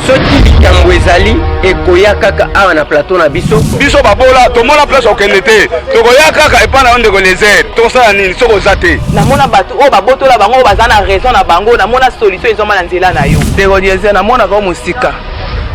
soki likambo ezali ekoya kaka awa na plateau na biso babola tomona place okende te tokoya kaka epa na ondeko lezer tokosala nini soki oza te namona bato oyo babotola bango baza na raison na bango namona solution ezoma na nzela na yo ndeko lezer namonaka o mosika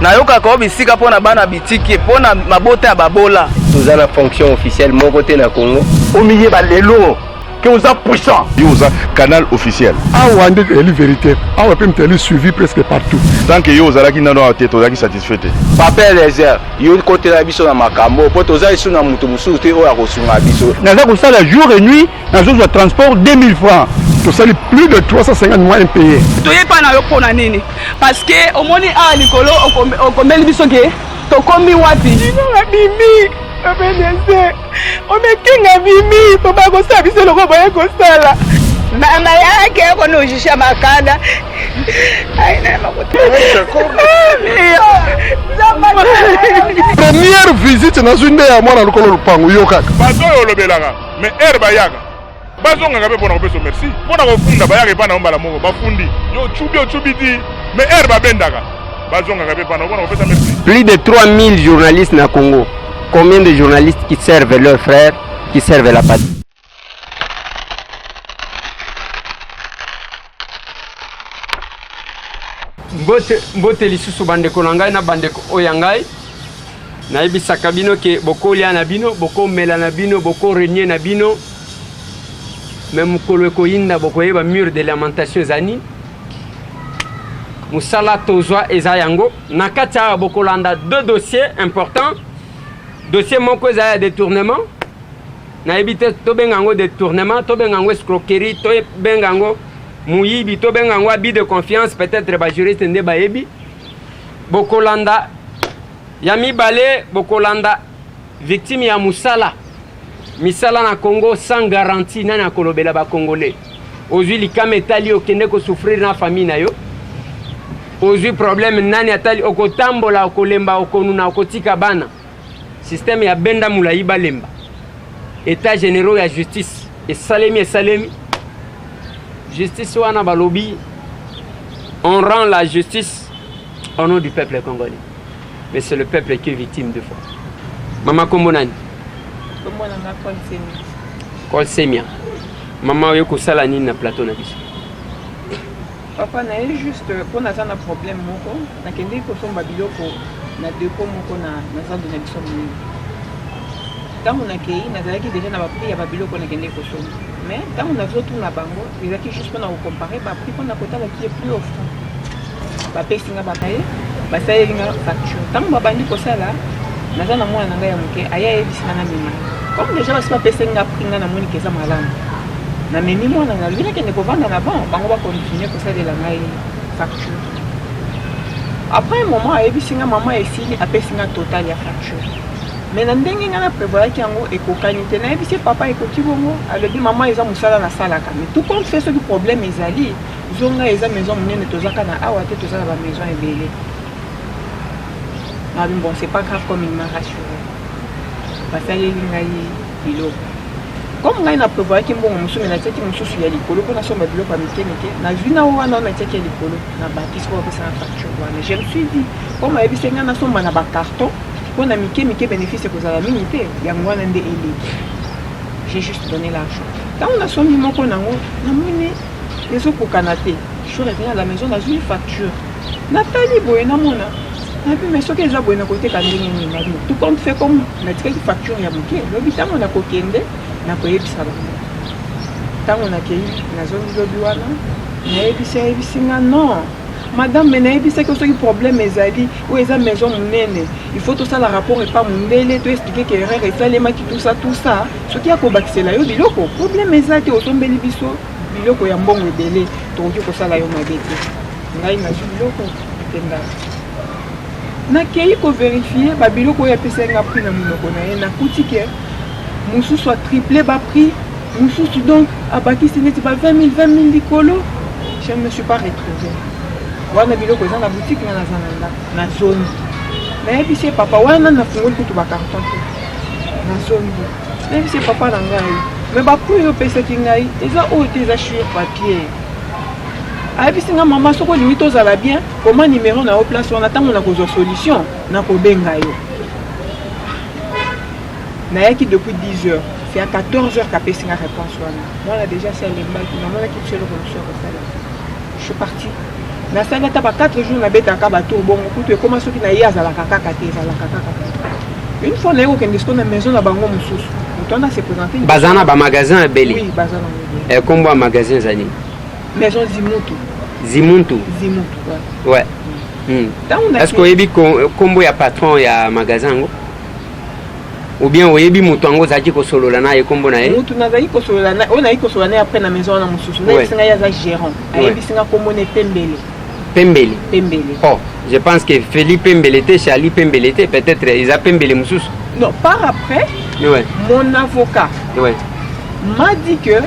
nayokaka o bisika mpo na bana bitiki mpo na mabota ya babola toza na fonction officielle moko te na Congo omiyeba lelo que vous êtes puissant. Vous avez canal officiel. Ah, on a une vérité. Ah, on peut suivi presque partout. Tant que vous avez une tête, vous êtes satisfait. Papa Lézer, vous côté la biso na makambo, pour tous les na mutu musu te o ya kosunga biso. Na za ko sala jour et nuit, na zo transport 2000 francs. Tout ça plus de 350 mois impayés. Toye pa na yo pona nini? Parce que au moni a likolo o komeli biso ke to komi wapi? Dino bimi. On est king à Vimi, pour pas qu'on s'habille le robot et qu'on s'ala. Maman, il y a qu'on nous juge à ma canne. Première visite dans une à moi dans le colon Pango Yoka. Pas le Belaga, mais Herbayaga. Bazonga ngabe bona kopeso merci. Bona kofunda bayaka pana ombala moko bafundi. Yo chubi di, mais Herba bendaga. Bazonga ngabe pana bona kopesa merci. Plus de 3000 journalistes na Congo. Combien de journalistes qui servent leurs frères, qui servent la patrie? Mbote lisusu bandeko na ngai na bandeko oyangai na yebisaka bino ke boko lia na bino boko mela na bino boko renier na bino même mukolo ekoyinda boko yeba mur de lamentation zani musala tozwa eza yango na kati ya boko landa deux dossiers importants. Dossier moko eza détournement na ebite to bengango détournement to bengango escroquerie to bengango muyibi to bengango abus de confiance peut-être ba juriste nde ba yebi bokolanda ya mibale bokolanda victime ya musala misala na Congo sans garantie nana kolobela ba congolais ozui likama etali okende ko souffrir na famille na yo ozui problème nani atali okotambola okolemba okonuna okotika bana système ya benda mulayi balemba état généraux ya justice et salemi justice wana balobi on rend la justice au nom du peuple congolais mais c'est le peuple qui est victime de fois mama kombonani Kolsemia mama yo kosala nini na plateau na biso papa na juste pour na za na problème moko na kende ko somba biloko na dépôt moko na zando na biso mini tango na kei na zalaki déjà na ba prix ya ba biloko na kende ko somba mais tango na zotu na bango ezaki juste pour na comparer ba prix pour na kotala qui est plus offrant ba pesinga ba paye ba sayelinga facture tango ba bandi ko sala na za na mwana na ngai ya moke aya ebisina na mima comme déjà ba sipa pesinga prix na moni keza malamu na memi mwana na luna kende ko vanda na bango ba continuer ko salela ngai facture. Après un moment, il maman ici a payé total ya facture. Mais dans ndenge ngana prévoir ki yango ekokanité na ebisi papa ekoti bongo alobi maman eza musala na salaka mais tout compte fait ce problème ezali zonga eza maison munene tozaka na awa te tozala ba maison ebele. Ah bon c'est pas grave comme il m'a rassuré. Basali ngai biloko. Comme ngai na prévoir ki mbongo musu na teki mususu ya likolo ko na somba biloko amike na vina wana na teki ya likolo na bapisi ko pesa facture wana. Je me suis dit comme ebisi ngana somba na ba carton on a mis bénéfice que la minité, il y a moins de j'ai juste donné l'argent. Quand on a son numéro qu'on a monnaie, les autres pour Kanaté. Je suis revenu à la maison, on a une facture. Nathalie Boyena Mona. Mais ce que les abonnés à côté, tout compte fait comme la facture, il y a bouquet. Le bitam, on a coquendé, on a payé ça. Quand on a accueilli la zone de Douala, on a non. Madame, mais il y a un problème, où est la maison monnaie. Il faut tout ça, le rapport n'est pas monnaie, tu expliquer qu'il y a tout ça. Ce qui a combattu là, il y a un problème, mais il y a un problème, il y a un bon délai, tu as ça là, il y a un il faut vérifier, il faut vérifier, il soit triplé, donc, à Baki, c'est 20 000 licolos. Je ne me suis pas retrouvée. Wana biloko za na boutique na zone mais puis c'est papa wana na fungoli kutu ba carton na zone mais puis c'est papa na ngai mais ba pour yo pesa ki ngai eza o te za sur papier ayebisinga mama soko olingi tozala bien comment numéro na yo place wana ntango nakozwa solution nakobenga yo nayaki depuis 10 heures c'est à 14 heures kapesinga réponse wana mwana déjà c'est alembaki namonaki biseloko mosu ya kosala je suis parti nasali ata ba 4 jours nabetaka bato bongo kutu ekoma soki na ye azalaka kaka te ezalaka kaka te une fois naye kokende siko na maison na bango mosusu moto wana se présente baza na bamagasin ebele oui baza na kombo ya magasin ezali maison Zimuntu Zimuntu ouais est-ce que oyebi kombo ya patron ya magasin yango ou bien oyebi moto yango ozalaki kosolola na ye kombo na ye moto nazali kosolola na oyo nayi kosolola na ye après na maison wana mosusu nayebisinga ye aza gérant ayebisinga kombo ne Pembele. Oh, je pense que Feli Pembele était Charlie Pembele était peut-être ils a Pembele Moussous. Non, par après, mon avocat m'a dit que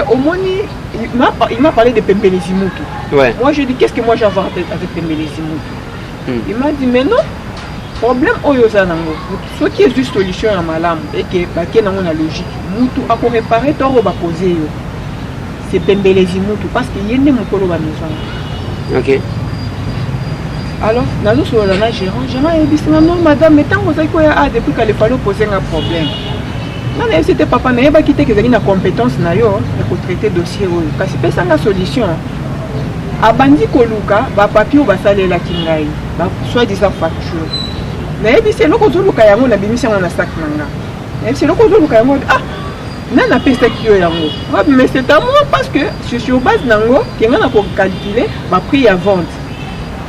au Moni, il m'a parlé de Pembele Zimutu. Ouais. Moi je dis qu'est-ce que moi j'ai à voir avec Pembele Zimutu. Il m'a dit mais non, problème oyoza nango. Ce qui est juste solution à malam et que baké nango na logique. Mutu a ko réparer toro ba poser yo. C'est Pembele Zimutu parce que yende mukolo ba maison. Ok. Alors, nous sommes là, gérant dit non, madame, mais tant que vous avez depuis qu'il fallait poser un problème. Non, c'était papa, mais il a quitté que vous avez une compétence pour traiter le dossier. Parce que c'est une solution. A bandi koluka, ba papier ou ba salé la kingai, soit disant facture. Mais c'est le côté où Kayango n'a bien mis en sac nanga. C'est le côté où Kayango n'a pas peste qui est yango. Mais c'est à moi parce que je suis au base nango qui n'a pas calculé ma prix à vente.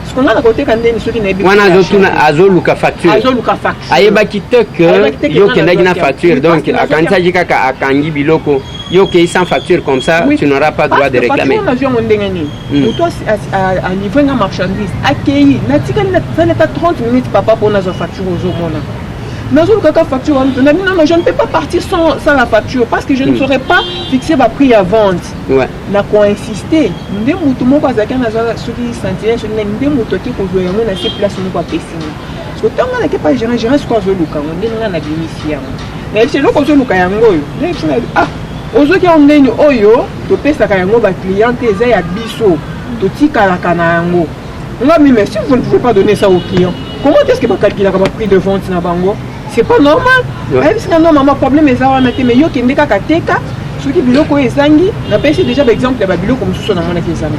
Ce qu'on a à côté quand même ceux qui n'a pas. Wana zotuna azoluka facture. Azoluka facture. Ayeba kite que yo kenda na facture donc akanisa jikaka akangi biloko yo ke sans facture comme ça tu n'auras pas droit de réclamer. Parce que on a vu ndengani. Toi à livrer une marchandise accueilli natika na 30 minutes papa pour nazo facture aux homona. Mais facture, non, je ne peux pas partir sans la facture parce que je ne saurais pas fixer ma prix à vente. Ouais. N'a quoi insister. Nous devons pas dire ceux qui sentirent, nous devons tout jouer à ces places nous pas passer. Parce que tant qu'on n'a pas géré, ce qu'on veut Luka, on est dans la bénéficiaire. Mais c'est là qu'on veut Luka yango. Ah, aux autres qui ont gagné oyo, tu payes ça yango ba client tes ya biso, tu tika la kana yango. Mais si vous ne pouvez pas donner ça aux clients, comment est-ce que va calculer le prix de vente na bango? C'est pas normal. Parce que non, maman, problème est ça, mais yo qui ndeka kateka, ceux qui biloko ezangi, n'a pas essayé déjà l'exemple de biloko comme ça na mona ki ezanga.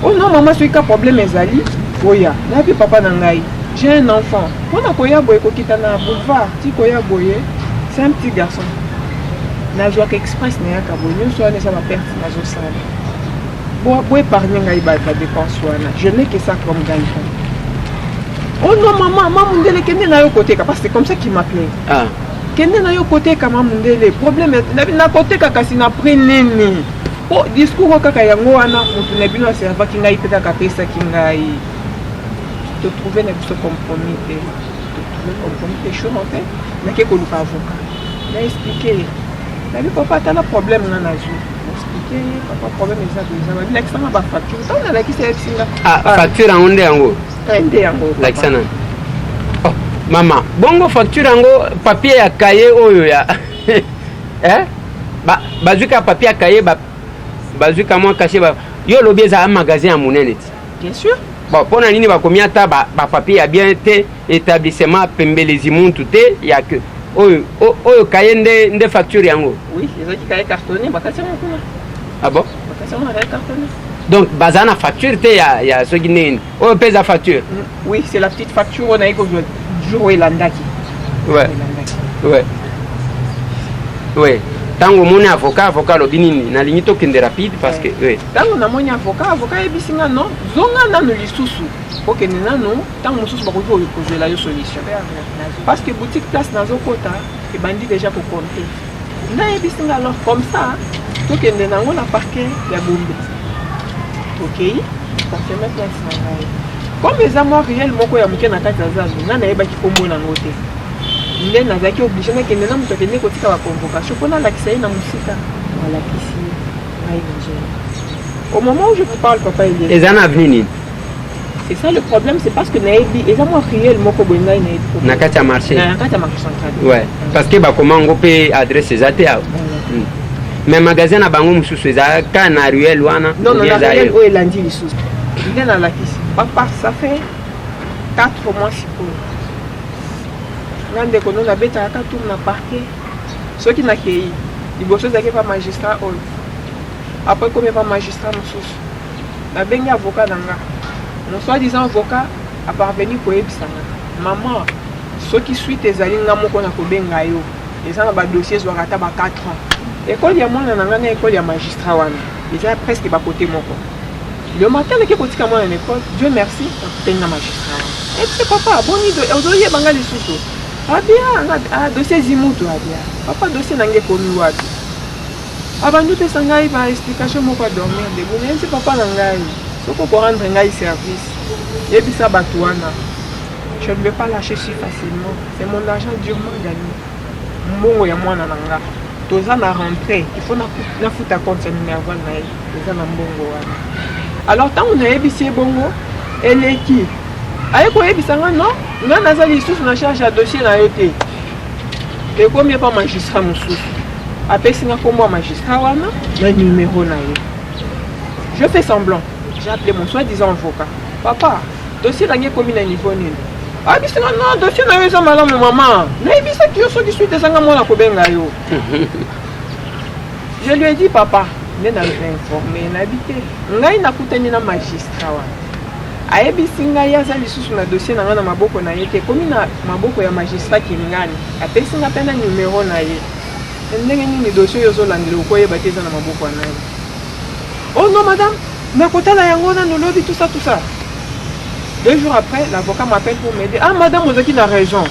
Oh non, maman, ceux qui a problème ezali, oya, na pi papa nangai, j'ai un enfant. On a koya boye ko kitana boulevard, ti koya boye, c'est un petit garçon. Na joie express na ya kabonyo, soit ne ça ma perte na zo sala. Bo épargner ngai ba dépense wana. Je n'ai que ça comme gagne. Oh non, maman Mundele, kende na yo côté parce que c'est comme ça qu'il m'appelait. Ah. Kende na yo côté maman Mundele, problème na côté kasi na pris nini. Oh discours kaka yango wana mutu na bino serva ki ngai peka ka pesa ki ngai. Te trouver na biso compromis te. Te trouver compromis te chaud en fait. Na ke ko luka avocat. Na expliquer. Na bi papa ta na problème na nazo. Expliquer papa problème est ça déjà. Na l'examen ba facture. Ça on a qui c'est singa. Ah, facture en onde yango. L'accent. Oh, maman, bongo facture yango papier ya cahier oyo ya. Bazuka papier ya cahier bazuka moi caché ba. Yo lobi za magasin ya munene. Bien sûr. Bon, pona nini ba combien ta ba papier ya bien te établissement Pembele Zimuntu te ya que oyo cahier nde facture yango. Oui, les autres cahier cartonné ba kasi kuna. Ah bon? Ba kasi on a cartonné. Donc, bazana facture, il y a ce qui n'est pas. On paye la facture. Oui, c'est la petite facture, on a eu jour et l'andaki. Ouais. Ouais. Ouais. Tant que mon avocat, le binini, na limite aucune de rapide parce que. Oui. Tant que mon avocat est bisinga non, zonga na no lisusu. Faut que nous non, tant que nous sommes pour la solution. Parce que boutique place dans un quota, et bandit déjà pour compter. Na bisinga alors comme ça, faut que nous avons la parquet la bombe. Ok, ça fait maintenant comme les amours réels, mon coeur, je suis en train de faire des combos dans l'hôtel. Je suis obligé de faire des convocations. Je suis en au moment où je vous parle, papa, il est. C'est ça le problème, c'est parce que les amours réels, mon coeur, il marché. Marché central. Ouais, parce que comment on peut adresser ces ATA. mais magasin na bango mosusu ezalaka na ruelle wana non na ruelle oyo elandi lisusu nde nalakisi papa ça fait 4 mois sikoyo nga ndeko no nabetaka tour na parquet soki nakei liboso ezalaki pa magistrat oyo après komi pa magistrat mosusu nabengi avocat na nga mon soi-disant avocat aparveni koyebisanga mama soki suite ezali nga moko na kobenga yo eza na badossier ezwaka ata ba 4 ans ekole ya mwana na nga na ekole ya magistrat wana eza presque bakote moko le matin nake kotika mwana na ekole Dieu merci nakuteni na magistrat wana epse papa boni ozoyebanga lisusu abia dossier zimutu abia papa dossier nange ekomi wapi abandu pesa ngai ba explication moko adormir ndebu nayebisi papa na ngai soko korendre ngai service yebisa bato wana je ne vais pas lâcher si facilement c'est mon argent durement gagné mbongo ya mwana na nga toza na rentrée il faut nafuta compte ya minerval na ye eza na mbongo wana alors ntango nayebisi ye bongo eleki aye koyebisa nga non nga naza lisusu na charge ya dossier na yo te ekomi epa magistrat mosusu apesi nga kombo ya magistrat wana na numéro na ye je fais semblant j'ai appelé mon soi-disant avocat papa dossier nange ekomi na niveau nini abisi nga non dossier na yo eza malamu mama nayebisaki yo soki suite ezanga mwana kobenga yo je lui ai dit papa nde nainforme nabi te ngai nakutani na magistrat wana ayebisi ngai aza lisusu na dossier na nga na maboko na ye te ekomi na maboko ya magistrat Kingani apesi nga mpe na numéro na ye ndenge nini dossier oyo ozolandela okoyeba te eza na maboko ya nani oh non madame nakotala yango nano lobi tout ça 2 jours après l'avocat m'appelle pour m'aider ah madame ozaki na raison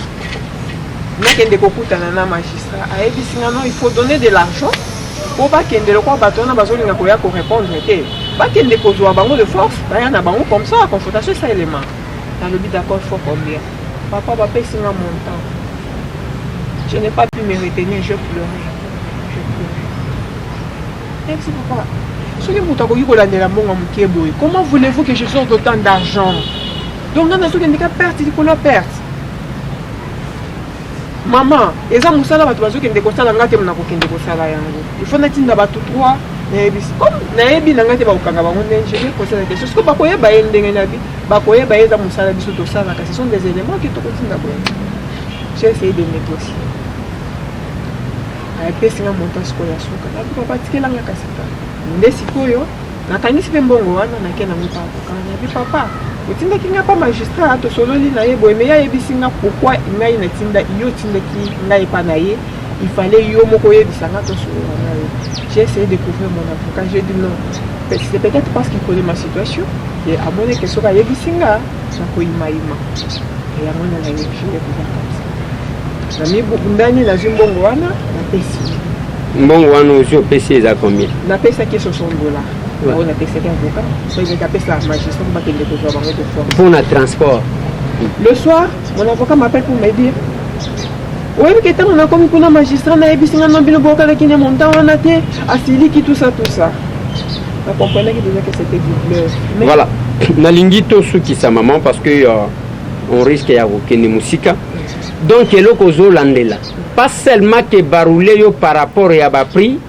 nakende kokutana na magistrat ayebisi nga non il faut donner de l'argent po bakende lokwa bato wana bazolinga koya korépondre te bakende kozwa bango de force baya na bango comme ça confrontation ça élément nalobi d'accord faut combien papa bapesi nga montant je n'ai pas pu me retenir je pleurais merci papa soki moto akoki kolandela mbongo moke boye comment voulez-vous que je sorte autant d'argent donc nga nazokendeka perte likolo perte mama eza mosala bato bazokende kosala nga te mona kokende kosala yango il faut natinda bato 3 nayebisi comme nayebi na nga te bakokanga bango ndenge je vais poser la question soki bakoyeba ye ndenge nabi bakoyeba ye eza mosala biso tosalaka ce sont des éléments ke tokotinda boye j'ai essayé de négocier ayepesi nga montant sikoyo ya suka nabi papa tikelanga kasika nde sikoyo nakangisi mpe mbongo wana nake nango pa avocat nabi papa otindaki nga pa magistrat tosololi na ye boye me yayebisi nga pourquoi ngai natinda yo tindaki ngai epa na ye il fallait yo moko oyebisa nga tosolola na ye j'ai essayé de couvrir mon avocat j'ai dit non c'est peut-être parce qu'il connaît ma situation et amoni ke soki ayebisi nga nakoyimayima yango na na ye je vais pouvoir comme ça namibundani nazwi mbongo wana napesi mbongo wana ozwi opesi eza combien napesaki $60 on a testé avocat, so j'ai tapé ça magistrat pour qu'il dépose de force. Pour le transport. Le soir, mon avocat m'appelle pour me dire oui, mais quand on a commis pour un magistrat, on a épiscé un ambulance pour qu'il y ait montant, on a été assis qui tout ça. On comprenait que c'était du bleu. Voilà. Nalingi to suki sa maman parce que on risque ya kokende musika. Donc eloko landela. Pas seulement que baroulé yo par rapport à ba prix,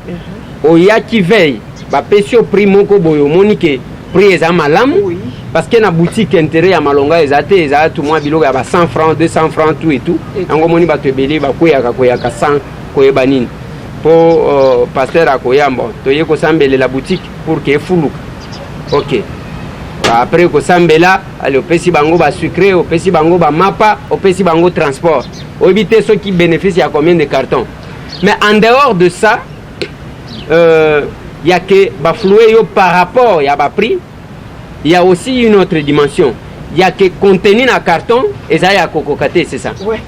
au ya qui veille. Bapesi au prix moko boyo monike prix eza malamu parce que na boutique intérêt ya malonga ezate eza tout moi biloko ya ba 100 francs 200 francs tout et tout yango moni bato ebele bakoyaka 100 koyeba nini po pasteur akoyamba toye kosambela la boutique pour que fuluka OK après kosambela ali opesi bango ba sucré opesi bango ba mapa opesi bango transport obité ceux qui bénéficient à combien de cartons mais en dehors de ça il y a que bafloué par rapport à bas prix. Il y a aussi une autre dimension. Il y a que contenu dans carton et ça y a kokokate, c'est ça. Ouais.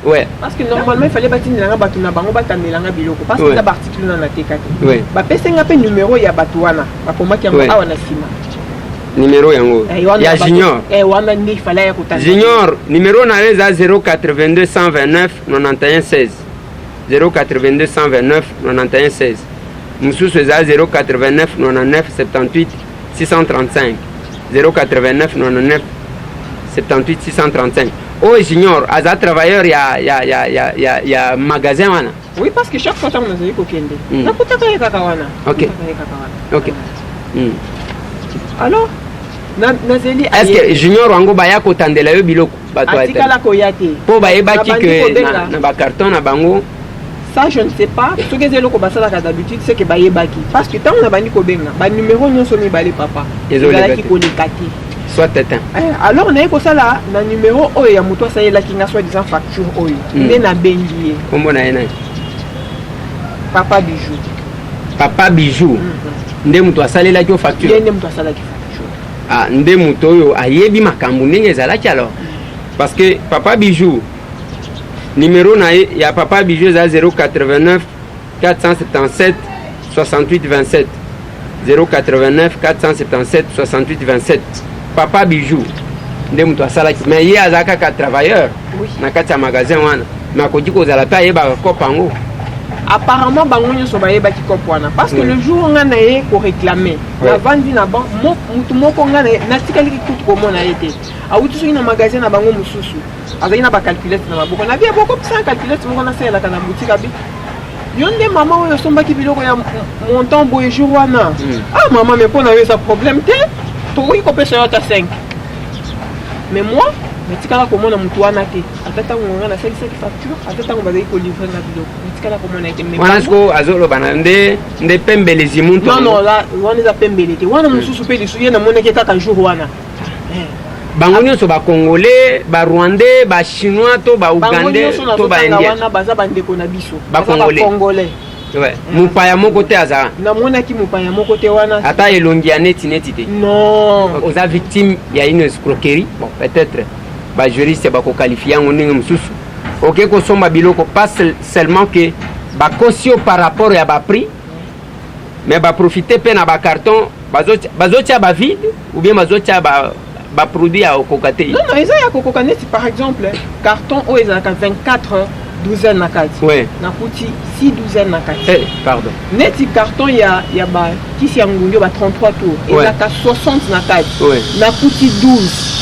Ouais. Parce que normalement il fallait bâtir langa batu na bango batandelanga biloko parce que ça article na tekate. Ouais. Ba pesa nga pe numéro ya batu wana. Ba komaki yango awa na sima. Numéro yango. Ya junior. Wana ndi fallait ya kutana. Junior, numéro na leza 082 129 91 16. 082 129 91 16. Moussous 089 99 78 635 089 99 78 635 Oh junior aza travailleur ya magasin wana. Oui, parce que chaque fois que nous avons kokende. Nakutaka yeka wana. OK. OK. Alors nazeli est-ce que junior wango baya kotandela yo biloko bato ate. Atikala koyate. Po bayebaki que na ba carton na bango. Ça je ne sais pas. Ce que zelo ko basala ka d'habitude c'est que bayebaki. Parce que tant on a bani ko benga, ba numéro nyonso mi balé papa. Ezolaki ko lekati. Soit éteint. Alors on a ko sala na numéro oyo ya muto sa yela kinga soit disant facture oyo. Nde na bengi. Kombo na yena. Papa Bijou. Papa Bijou. Nde muto asalela ki facture. Nde muto asalela ki facture. Ah, nde muto oyo ayebi makambo ndenge ezalaki alors. Parce que Papa Bijou numéro na y a Papa Bijou 089 477 68 27 089 477 68 27 Papa Bijou nde muto asalaki mais ye azaka ka travailleur na kati ya magasin wana mais akoki kozala pe ayebaka kopango. Apparemment bango nyonso bayebaki kopo wana parce que le jour nga na ye ko réclamer na vandi na ban mutu moko nga na tikali kutu komona ete awuti soki na magasin na bango mususu azali na ba calculette na maboko na vie boko pisa calculette moko na sala kana boutique abi yonde mama oyo sombaki biloko ya montant boye jour wana ah maman mais pona yo ça problème te to oui ko pesa yo ta 5 mais moi mais tikala komona mutu wana te atata ngonga na salisa ki facture atata ngo bazali ko livrer na biloko tikala komona ete mais wana sko azolo bana nde pembele zimuntu non là wana za pembele te wana mususu pe lisuye na moneke kaka jour wana bango nyonso ba congolais ba rwandais ba chinois to ba ougandais to ba indien wana baza bandeko na biso ba congolais ouais mupaya moko te aza na monaki mupaya moko te wana ata elongi ya neti te non oza victime ya une escroquerie bon peut-être ba juriste ba ko qualifier ngo ndenge mususu OK ko somba biloko pas seulement que ba caution par rapport ya ba prix mais ba profiter pe na ba carton bazotia ba vide ou bien bazotia ba produit à kokate. Non ils a kokoka net par exemple carton o ezaka 24 douzaine na kati. Ouais. Na kuti 6 douzaines na kati. Pardon. Net carton ya ba kisi ya ngunyo ba 33 tours et la 60 na kati. Ouais. Na kuti 12.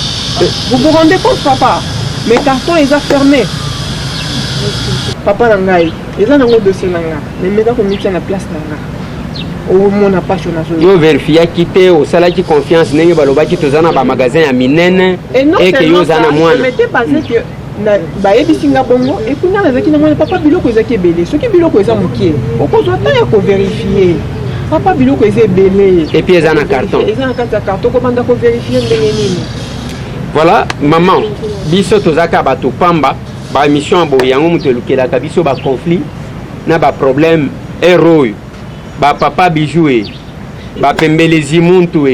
Vous vous rendez compte papa? Mes cartons ils sont fermés. Papa nangai, ils ont un dossier nanga. Mais maintenant qu'on met na place nanga. Au mon passion yo vérifier quitter au salaki confiance nenge balobaki tozana ba magasin ya minene et que yo zana mwana. Je m'étais basé que na ba yebisinga bongo et kuna nazaki na mwana papa biloko ezaki belé. Ce qui biloko eza mukie. Okozwa ta ya ko vérifier. Papa biloko eza belé. Et puis ezana carton. Ezana carton ko banda ko vérifier ndenge nini. Voilà, maman, biso tozaka bato pamba, ba mission bo yango mutu lukela ka biso ba conflit na ba problème héros. Ba Papa Bijou ba pembelezi muntu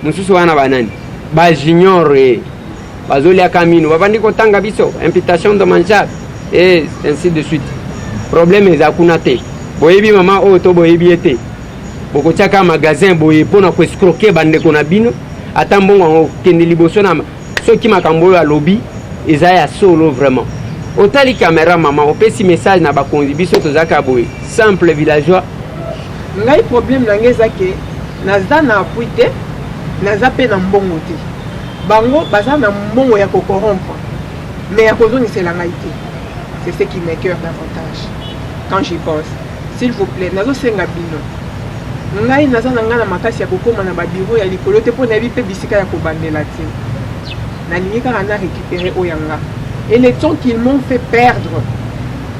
mususu wana banani ba junior bazoli akamino babandi kotanga biso imputation dommageable et ainsi de suite problème ezakuna te boyebi mama o to boyebi ete boko tiaka magasin boye pona ko escroquer bande ko na bino ata mbongo kende liboso na soki makambo ya lobby eza ya solo vraiment otali caméra mama opesi message na ba konzi biso tozaka boye simple villageois ngai problème na ngeza ke naza na appui te naza pe na mbongo te bango baza na mbongo ya ko corrompre mais ya kozongisela ngai te c'est ce qui m'écoeure davantage quand j'y pense s'il vous plaît nazo senga bino ngai naza na ngana makasi ya kokoma na babiro ya likolo te po na yebi pe bisika ya kobandela te nalingi kaka na récupérer oyanga et les temps qu'ils m'ont fait perdre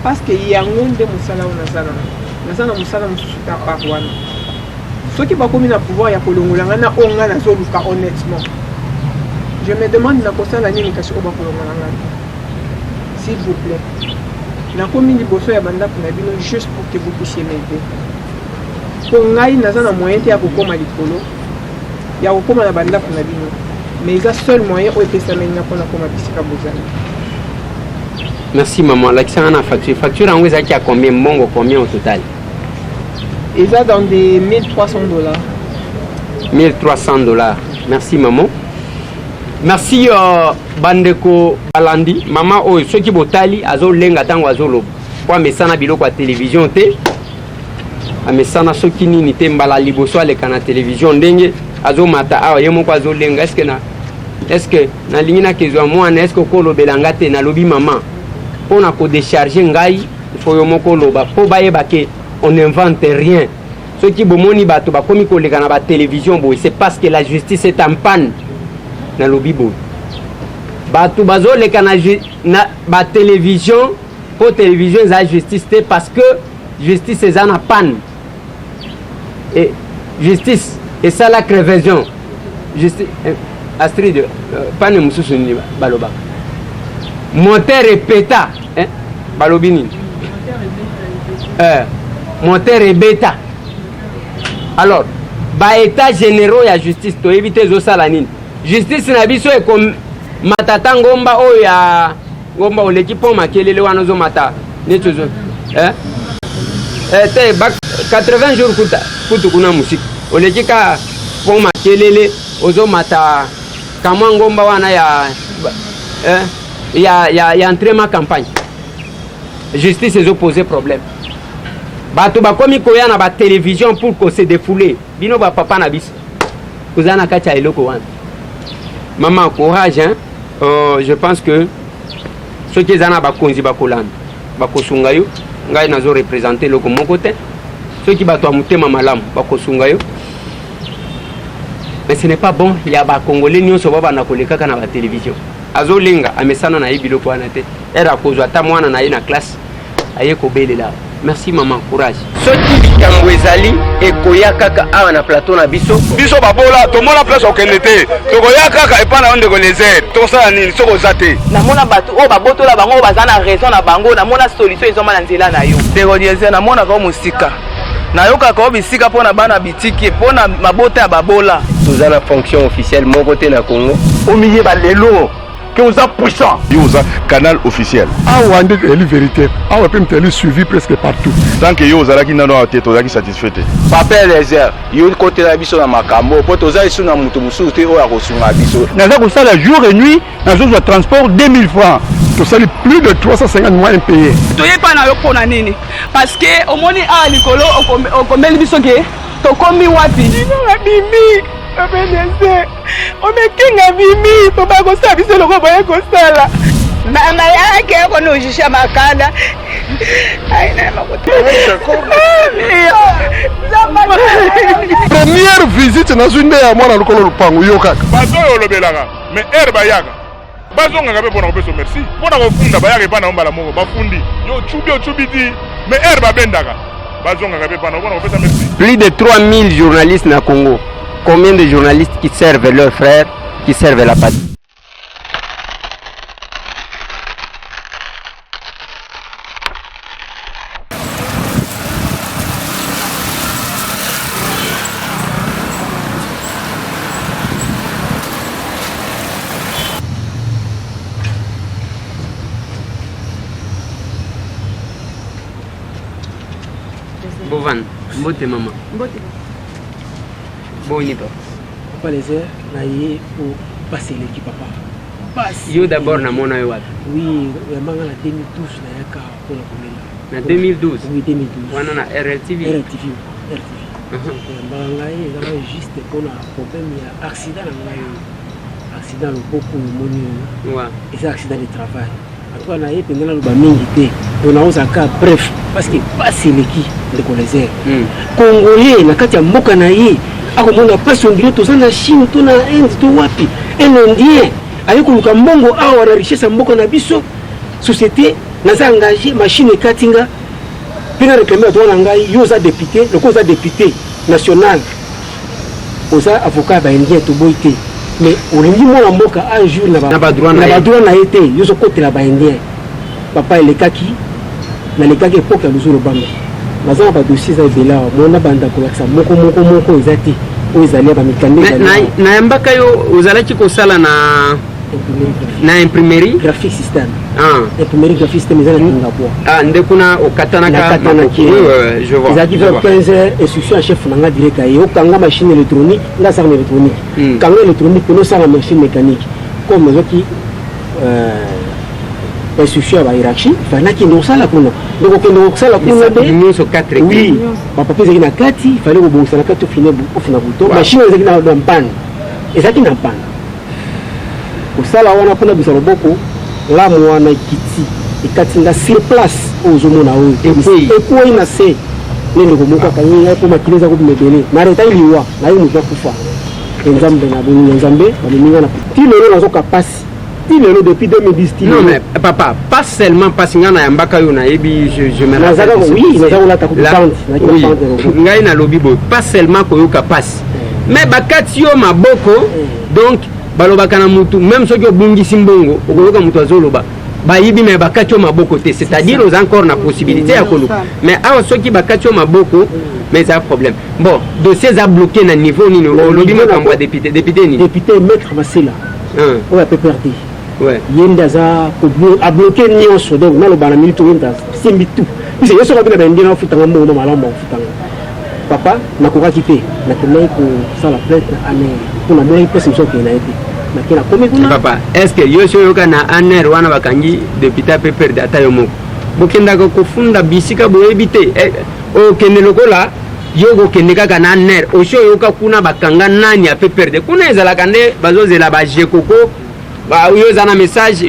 parce que yango nde mosala o nazala nazana musala mususu ta parwana soki bakomi na pouvoir ya kolongola nga na onga nazoluka honnêtement je me demande na kosala nini kasi o bakolongola nga s'il vous plaît nakomi liboso ya bandako na bino juste pour que vous puissiez m'aider po ngai naza na moyen te ya kokoma likolo ya kokoma na bandako na bino mais eza seul moyen oyo epesameli nga mpona koma bisika bozali. Merci maman. L'accent en facture. Facture en vous à combien mongo combien au total? Et ça dans des $1,300. $1,300. Merci maman. Merci bandeko balandi. Maman oh ceux qui botali azo lenga tango azo lo. Kwa mesana biloko à télévision te. A mesana soki nini te mbala liboso ale kana télévision ndenge azo mata awa yemo kwa azo lenga est-ce que na est-ce que na lingina kezwa mwana est-ce que ko lobelanga te na lobi maman pona ko décharger ngai faut yo moko loba po bayeba ke on n'invente rien. Ceux qui bomoni bato ba komi ko leka na ba télévision boy c'est parce que la justice est en panne na lobi boy. Bato bazo leka na ba télévision pour télévision za justice te parce que justice est en panne. Et justice et ça la crevaison. Justice Astrid panne mususu ni baloba. Moteur et péta hein balobini. Moteur et bêta. Alors, ba état généraux ya justice to éviter zo sala nini. Justice na biso e comme matata ngomba o ya ngomba o l'équipe makelele wana zo mata netuzo. Te bak 80 jours kutu kuna musique. O l'équipe po makelele ozo mata kama ngomba wana ya entraînement campagne. Justice ezo poser problème. Bato bakomi koya na ba télévision pour ko se défouler. Bino ba papa na biso. Kozana kacha eloko wana. Maman courage hein. Je pense que ceux qui zana ba konzi ba kolanda. Ba kosunga yo ngai nazo représenter loko mon côté. Ceux qui bato amutema malamu ba kosunga yo. Mais ce n'est pas bon, il y a ba congolais nyonso baba na koleka kana ba télévision. Azo linga amesana na ibilo ko wana te. Era kozwa ta mwana na ye na classe. Aye ko belela. Merci maman, courage. Soki bikambo ezali ekoya kaka awa na plateau na biso. Biso babola tomona place okendete. Tokoya kaka epa na onde ko lezer. Tosala nini soko zate. Na mona bato o babotola bango bazana raison na bango na mona solution ezoma na nzela na yo. Teko lezer na mona ko musika. Na yoka ko bisika pona bana bitiki pona mabota ya babola. Tozana fonction officielle mon côté na Congo. Au milieu ba lelo. Que vous êtes puissant. Vous avez canal officiel. Ah, on a dit la vérité. Ah, on peut me suivi presque partout. Tant que vous avez une tête, vous êtes satisfait. Papa Lézer, vous avez côté la biso na makambo, pour vous avez na mutu musu te o ya kosunga biso. Nous avons ça la jour et nuit, dans le transport 2000 francs. Tout ça plus de 350 mois impayés. Tu n'es pas dans le nini. Parce que au moment où Nicolo au combien de biso ke to komi wapi. Non abimi. Obeneze. Omekinga bimi to ba ko sabiso loko ba ko sala. Mama yake yako nujisha makanda. Aina makuta. Première visite na zunde ya mwana lokolo lupangu yo kaka. Bazo yo lobelanga, mais herba yaga. Bazo ngaka pona ko merci. Pona ko funda ba yaga pa na mbala moko bafundi. Yo chubi di, mais herba bendaka. Bazo ngaka pona ko merci. Plus de 3000 journalistes na Congo. Combien de journalistes qui servent leurs frères, qui servent la patrie? Bovan, mbote maman. Mbote. Boni papa. Papa Lézer, naïe pour passer l'équipe papa. Passe. Yo d'abord na mona yo wapi? Oui, vraiment en 2012 na yaka pour la commune. Na 2012. Oui, 2012. Wana na RLTV. RLTV. Bangaye ezala juste pour na problème ya accident na ngai. Accident beaucoup moni. Ouais. C'est accident de travail. En tout cas naïe pendant le bamingi te. On a osé cas bref parce que passer l'équipe de Lézer. Congolais na kati ya mboka na ye. Ako mona pasi ondire toza na Chine to na Inde to wapi un Indien aye koluka mbongo awa na richesse mboka na biso société naza engagé machine katinga pena réclamer to na ngai yo za député loko za député national oza avocat ba Indien to boité mais olingi mona mboka un jour na ba droit na été yo zo côté la ba Indien papa elekaki na lekaki époque ya luzolo banga bazana ba dossier za bela mona banda ko yaksa moko ezati o ezali ba mikande na mbaka yo uzalaki ko sala na imprimerie graphic system imprimerie graphique système ezala Singapore. Nde kuna okatana ki je vois. Ezaki 15 instruction en chef nanga direct yo kanga machine électronique nga sa électronique. Kanga électronique pour ça la machine mécanique. Comme ezaki instruction ba hiérarchie, fallait qu'il nous ça la kuna. Donc on ça la kuna be. Nous so 4 équipes. Oui. Papa pesa na kati, fallait ko bonsa na kati au final buto. Machine ezaki na panne. Ezaki na panne. kosala wana mpona bisa loboko lamu wana ekiti ekatinga sur place oyo ozomona oyo ekwei na se nende komoko akangi ngai mpo makili eza kobima ebele naretai liwa naye moto akufa nzambe na bolingo nzambe bameminga na ti lelo nazoka pasi ti lelo depuis 2010 non mais papa pas seulement pasi nga na yambaka oyo nayebi je me rappelle oui naza kolata kopante ngai nalobi boye pas seulement koyoka pasi mais bakati yo maboko donc balobaka na mutu même soki obungisi mbongo okoyoka mutu azoloba bayibi me bakati yo maboko te c'est-à-dire oza encore na possibilité ya koluka mais awa soki bakati yo maboko mais eza problème bon dossier eza bloqué na niveau nini olobi makambo ya député nini député maître masela oyo apeperdi ye nde aza abloqué nyonso donc naloba na minute oyo nde asimbi tout pise ye soki abina bayendi na ofutanga mbongo malamu ofutanga papa nakokaki te nakendaki kosala plainte ane mpona monaki mpesi mosu okende na ye te nake nakomi kuna papa est ce que yo so oyoka na aner wana bakangi député ape perde ata yo moko bokendaka kofunda bisika boyebi te okende lokola yo kokende kaka na aner osi oyoka kuna bakanga nani ape perde kuna ezalaka nde bazozela bajekoko yo oza na message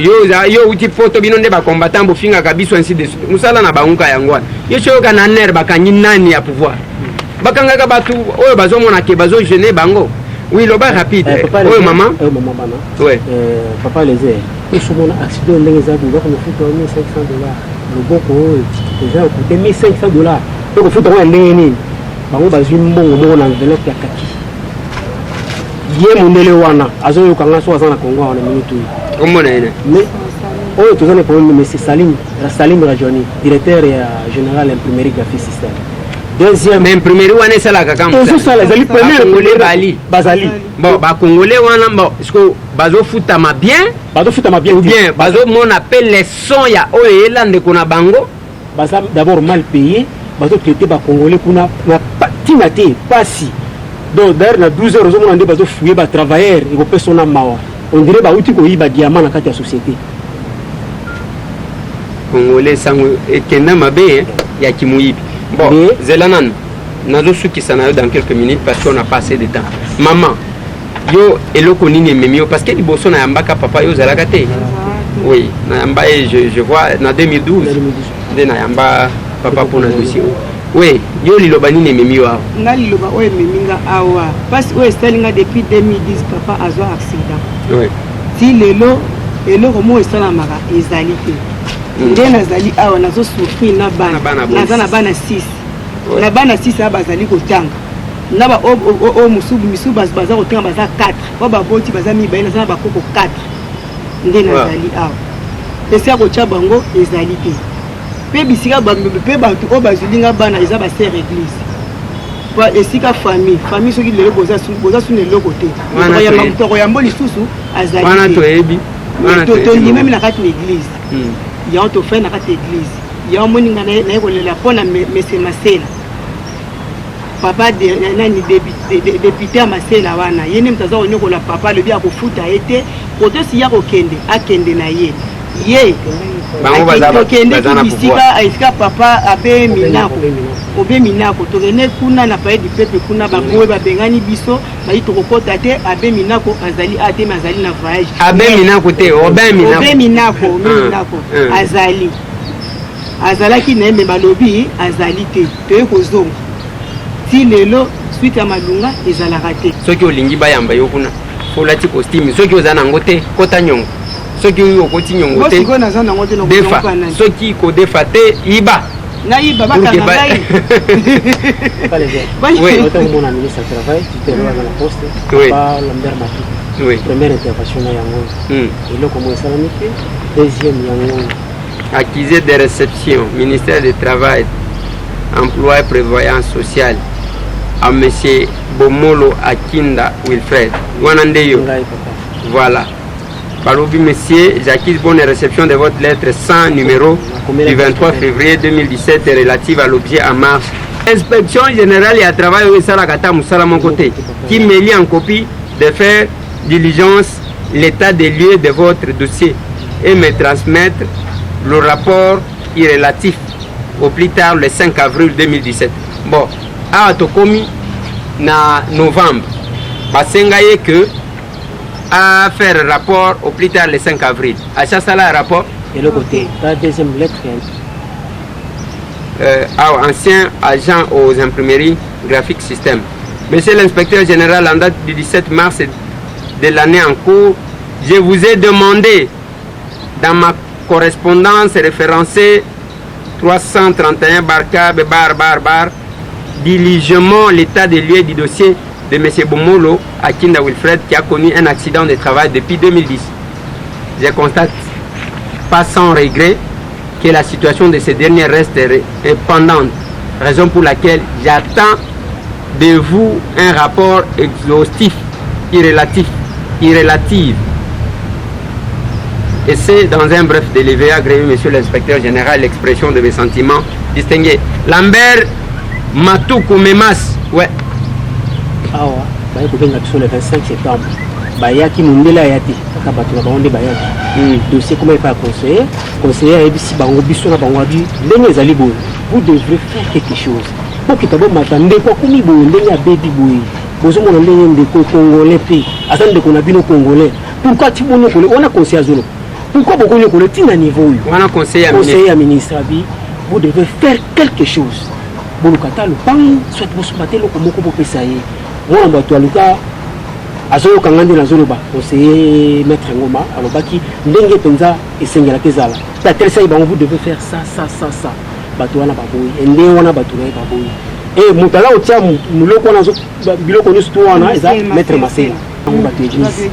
yo uti foto bino nde bacombattant bofingaka biso ainsi de suite mosala na banguka yango wana yo so oyoka na aner bakangi nani ya pouvoir bakangaka bato oyo bazomona ke bazogene bango oui loba rapide oyo mama bana ouais papa leze osomona accident ndenge eza boye bakomofuta $1500 loboko oyo eza okute $1500 okofuta ngo ya ndenge nini bango bazwi mbongo moko na enveloppe ya kaki ye mondele wana azoyokanga so aza na kongo wana minute oyo omona ene mais oyo toza na problème monsieur Salim Rajoni directeur ya général imprimerie graphique système deuxième imprimerie wana esalaka kamosala ezali premier bali bazali bon bakongolais wana bon siko bazofutama bien ou bien bazomona mpe leson ya oyo eyela ndeko na bango baza d'abord mal payé bazotraite bakongolais kuna na ntina te pasi donc d'ailleurs na 12 heures ozomona nde bazofuye batravailleur ekopesa na mawa ondire bauti koyiba diamant na kati ya société congolais sango ekenda mabe ya kimoyibi bon zela nanu nazosukisa na yo dans quelques minutes parce qu'on a pas assez de temps maman yo eloko nini ememi yo parce que liboso na yambaka papa yo ozalaka te oui na yamba je vois na 2012 nde na yamba papa mpona dossier oui yo liloba nini ememi yo awa nga liloba oyo ememi nga awa mpasi oyo esali nga depuis 2010 papa azwa accident oui ti lelo eloko moko esalamaka ezali te nde nazali awa nazosouffrir na bana naza na bana 6 na bana 6 aya bazali kotanga na oyo misu baza kotanga baza 4 oyo baboti baza mibale naza na bakoko 4 nde nazali awa esika kotya bango ezali te mpe bisika mpe bato oyo bazwilinga bana eza baser église esika famille soki lelo boza suna eloko te tokoyambo lisusu azali te tondimami na kati na église yango tofai na kati église yango moninga naye kolela mpona mese masela papa nani député ya masela wana ye nde moto aza konyokola papa alobi akofuta ye te kotosi ya kokende akende na ye tokende bisika esika papa abe minako obe minako tokende kuna na paye du peuple kuna bangowe babengani biso bayi tokokota te abe minako azali ateme azali na voyage abe minako te obe minako azalaki na ye me balobi azali te toye kozonga ti lelo suite ya malunga ezalaka te soki olingi bayamba yo kuna olati costume soki oza nango te kota nyongo soki okoti nyongo te defa soki kodefa te yiba nayiba bakanga ngai otomona ministre ya travail tutelowanga na poste pa Lambert Matu première intervention na yango eloko mo esalami te deuxième yango accusé de réception ministère du travail emploi et prévoyance sociale à monsieur Bomolo Akinda Wilfred wana ndeyo voilà balobi monsieur j'acquise bonne réception de votre lettre sans numéro du 23 février 2017 relative à l'objet en marche inspection générale et à travail au Salakata Moussala mon côté qui me lie en copie de faire diligence l'état des lieux de votre dossier et me transmettre le rapport relatif au plus tard le 5 avril 2017 bon awa tokomi na novembre basenga ye que à faire rapport au plus tard le 5 avril. À ça, ça là, rapport. Et le côté, la deuxième lettre. Ancien agent aux imprimeries graphiques système. Monsieur l'inspecteur général, en date du 17 mars de l'année en cours, je vous ai demandé dans ma correspondance référencée 331 diligemment l'état des lieux du dossier de M. Bomolo à Kinda Wilfred qui a connu un accident de travail depuis 2010. Je constate pas sans regret que la situation de ces derniers reste pendante, raison pour laquelle j'attends de vous un rapport exhaustif irrélatif. Et c'est dans un bref délai agréé, monsieur l'inspecteur général, l'expression de mes sentiments distingués. Lambert Matoukou Memas, ouais. Ah ouais, le 25 septembre. Bayaki Mundela Yati, Kabatuna Bande Bayaki. Dossier comment il pas conseiller a ici Bango Bissona Bangobi, les Alibo. Vous devrez faire quelque chose. Pour que tu m'attendez, quoi, comme il y a baby boy. Vous avez des Congolais, attendez qu'on a vu nos Congolais. Pourquoi tu m'as dit on a conseillé à Zolo? Pourquoi beaucoup de collectivités à niveau? On a conseillé à ministre. Vous devez faire quelque chose. Vous le kata le pan, soit vous soubattez le comme vous pouvez ça y. Moi on va tout à l'heure. Azolo kangandi na zolo ba. Conseiller maître Ngoma, alors baki ndenge penza et sengela kezala. Ta tel ça vous devez faire ça. Bato wana baboyi. Ende wana bato na baboyi. Et mutala otia muloko na zo biloko nyusu to wana eza maître Masela. Bato église.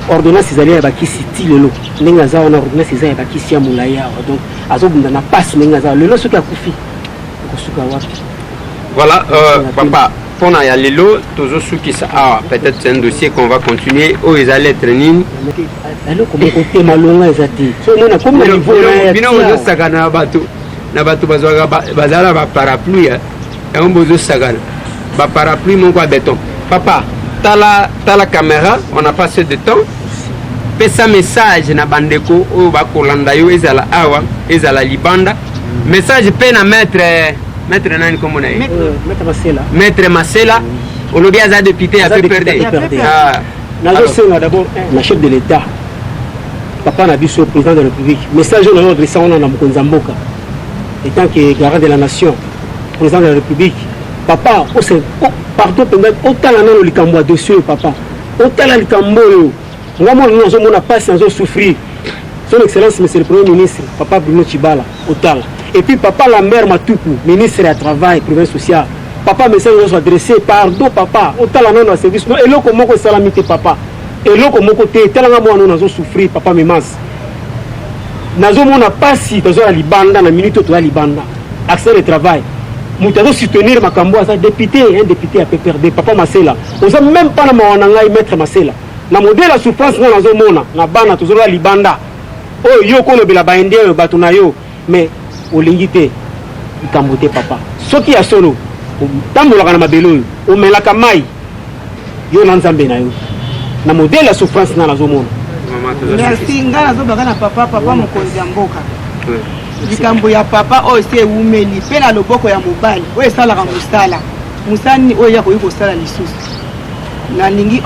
Ordonnance izali ya bakisi ti lelo. Ndenge za wana ordonnance izali ya bakisi ya mulaya. Donc azobunda na passe ndenge za lelo soki akufi. Kosuka wapi. Voilà, papa, pour y aller là, toujours ceux qui sont peut-être c'est un dossier qu'on va continuer. Où ils allaient traîner. Alors comment côté malonga ezati. So mona comme le niveau là. Bino bozo sagana na bato bazala ba parapluie. Et on bozo sagana. Ba parapluie mon quoi béton. Papa, t'as la caméra, on a passé de temps. Pesa message na bandeko o ba kolanda yo ezala awa, ezala libanda. Message peine à mettre Maître Nani comme on a Maître Masela. Maître Masela, on l'a bien député à peu perdu. D'abord, la chef de l'État, Papa Nabiso, président de la République, message de l'ordre, ça on a Mkonzamboka, étant que garant de la nation, président de la République, Papa, pardon, autant la nano likambo dossier, Papa, autant la likambo, moi, nous avons pas sans souffrir. Son Excellence, Monsieur le Premier ministre, Papa Bruno Chibala, autant. Et puis Papa Lambert Matoukou, ministre du Travail, Province sociale. Papa message nous adressé, pardon papa, autant la non service. Non, et là comment que salamité papa. Et là comment côté tellement moi nous avons souffrir papa Memas. Nous avons pas si dans la Libanda, na minute to la Libanda. Accès au travail. Nous devons soutenir Makambo ça député, un député à PPRD, Papa Masela. On a même pas na mwananga maître Masela. Na modèle la souffrance nous avons mona, na bana toujours la Libanda. Oh yo kono bila baendé batuna yo, mais olingite ikambote papa soki ya solo tambolaka na mabelo omelaka mai yo na nzambe na yo na modèle ya souffrance na nazomona merci nga nazobaka na papa mokonzi ya mboka likambo ya papa oyo se ewumeli mpe na loboko ya mobali oyo esalaka mosala oyo ya koyi kosala lisusu nalingi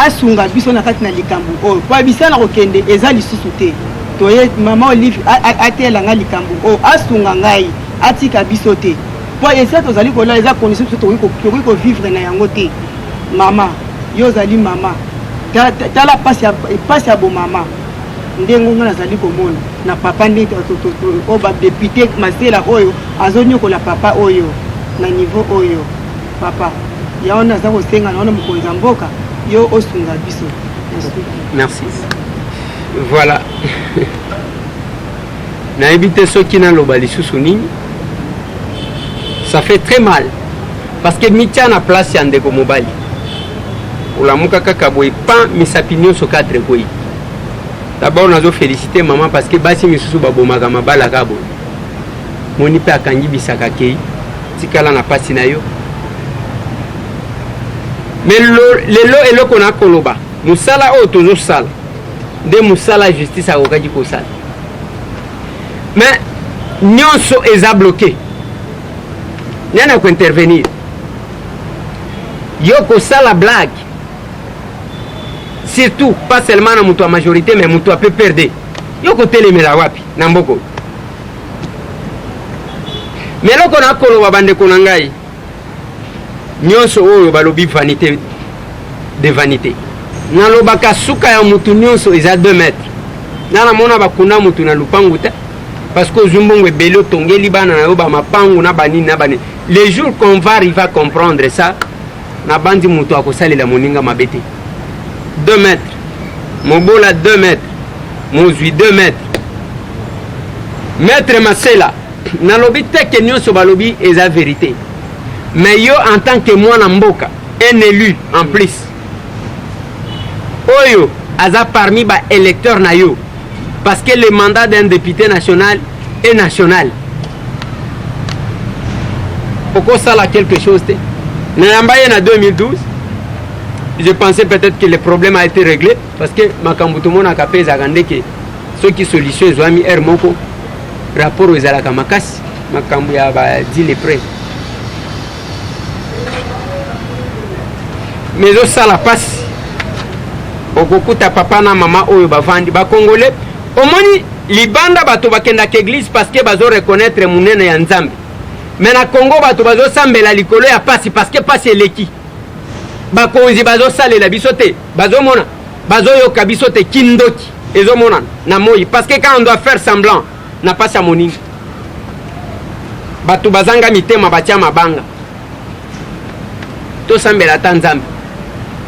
asunga biso na kati na likambo oyo po bisala kokende eza lisusu te toye mama Olive atelanga likambo o asunga ngai atika biso te po esa tozali kola eza condition tokoki ko vivre na yango te mama yo zali mama tala passe ya bo mama ndengo nga nazali komona na papa ndenge o ba député Masela oyo azonyokola papa oyo na niveau oyo papa yaona za kosenga naona mokonzi ya mboka yo osunga biso. Merci. Voilà. Naibite ceux qui n'ont pas les ça fait très mal. Parce que Mitia na place yande ko mobali. Ola muka kaka boy pan misapinyo so 4 boy. D'abord on a félicité maman parce que basi misusu babomaka mabala kabo. Moni pe akangi bisaka kei. Tikala na pasi na yo. Mais lelo elo kona koloba. Musala o tozo sala. De musala justice a okaji ko sala. Mais nyonso eza bloqué. Nana ko intervenir. Yo ko sala blague. surtout pas seulement na mutu a majorité mais mutu a peut perdre yo kotelemela wapi na mboko mais loko na koloba bandeko na ngai nyonso oyo balobi vanité de vanité nalobaka suka ya mutu nyonso eza 2 mètres nana mona bakunda mutu na lupangu te parce que ozumbongo ebele otongeli bana na yo bamapangu na banini na banini les jours qu'on va arriver à comprendre ça na bandi mutu akosalela moninga mabe te 2 mètres mobola 2 mètres mozwi 2 mètres maître Masela nalobi te ke nyonso balobi eza vérité mais yo en tant que mwana mboka un élu en plus oyo aza parmi ba électeurs na yo parce que le mandat d'un député national est national pourquoi ça là quelque chose te Nayambaye en 2012 je pensais peut-être que le problème a été réglé parce que makambo tout monde a capé zagande que ceux qui solution ils ont mis moko rapport aux alaka makasi makambo ya ba dit les prêts mais au ça la passe okokuta papa na mama oyo bavandi ba congolais omoni libanda bato bakenda ke église parce que bazo reconnaître munene ya nzambe mais na Congo bato bazo sambela likolo ya pasi parce que pasi eleki bakonzi bazo salela biso te bazo mona bazo yoka biso te kindoki ezo mona na moi parce que quand on doit faire semblant na pasi ya moninga bato bazanga mitema batia mabanga to sambela ta nzambe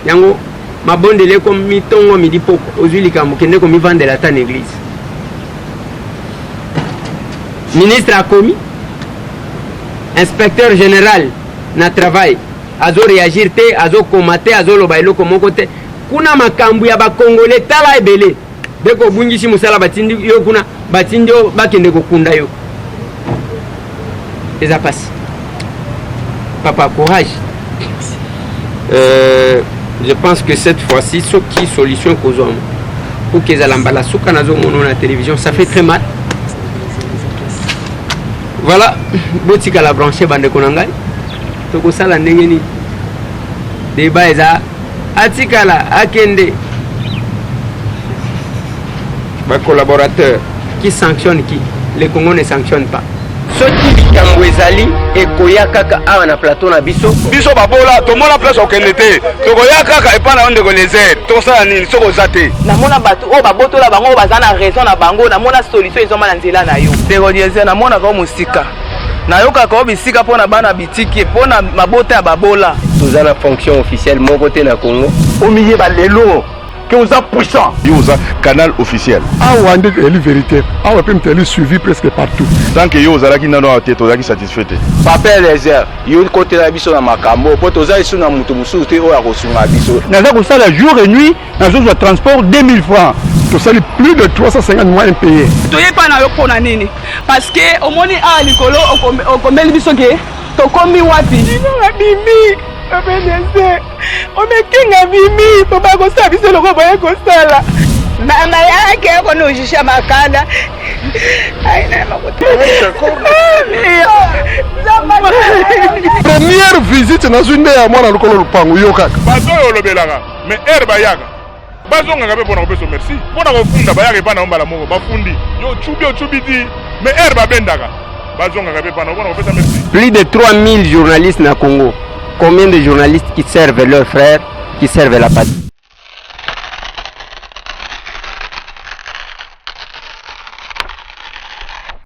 yango mabondele ko mitongo midi poko ozulika mukende ko mivandela ta église ministre a commis inspecteur général na travail azo réagir te azo komate azo loba eloko moko te kuna makambu ya ba congolais tala ebele deko bungisi musala batindi yo kuna batindi yo bakende ko kunda yo eza passe papa courage je pense que cette fois-ci ce qui solution qu'aux hommes pour qu'ils aient l'emballa souka nazo mono na télévision ça fait très mal voilà botika la brancher bande konangai to ko sala ndenge ni débat eza atikala akende ba collaborateur qui sanctionne qui le Congo ne sanctionne pas soki likambo ezali ekoya kaka awa na plateau na biso babola tomona place okende te tokoya kaka epa na ondeko lezer tosala nini soko oza te namona bato oyo babotola bango oyo baza na raison na bango namona solution ezoma na nzela na yo ndeko lezer namonaka oyo mosika nayokaka oyo bisika mpo na bana bitiki mpo na mabota ya babola toza na fonction officielle moko te na Congo omiye balelo que vous êtes puissant. Vous avez canal officiel. Ah, on a dit la vérité. Ah, on peut me suivi presque partout. Tant que vous avez une tête, vous êtes satisfait. Papa Lézer, vous avez côté la biso na makambo, pour vous avez na mutu musu te o ya kosunga biso. Nous avons ça la jour et nuit, dans le transport 2000 francs. Tout ça plus de 350 mois impayés. Tu n'es pas dans le nini parce que au moins à l'école au combien biso ke to komi wapi. Non abimi. Obeneze. Omekinga bimi to ba ko sabise loko ba ko sala. Mama yake yako nujisha makanda. Aina makuta. Première visite na zunde ya mwana lokolo lupangu yo kaka. Bazo olobelaka mais herba yaga. Bazonga ngabe pona kopeso merci. Pona kofunda bayaka epana ombala moko bafundi. Yo chubi di mais herba bendaka. Bazonga ngabe pona kopesa merci. Plus de 3000 journalistes na Congo. Combien de journalistes qui servent leurs frères, qui servent la patrie?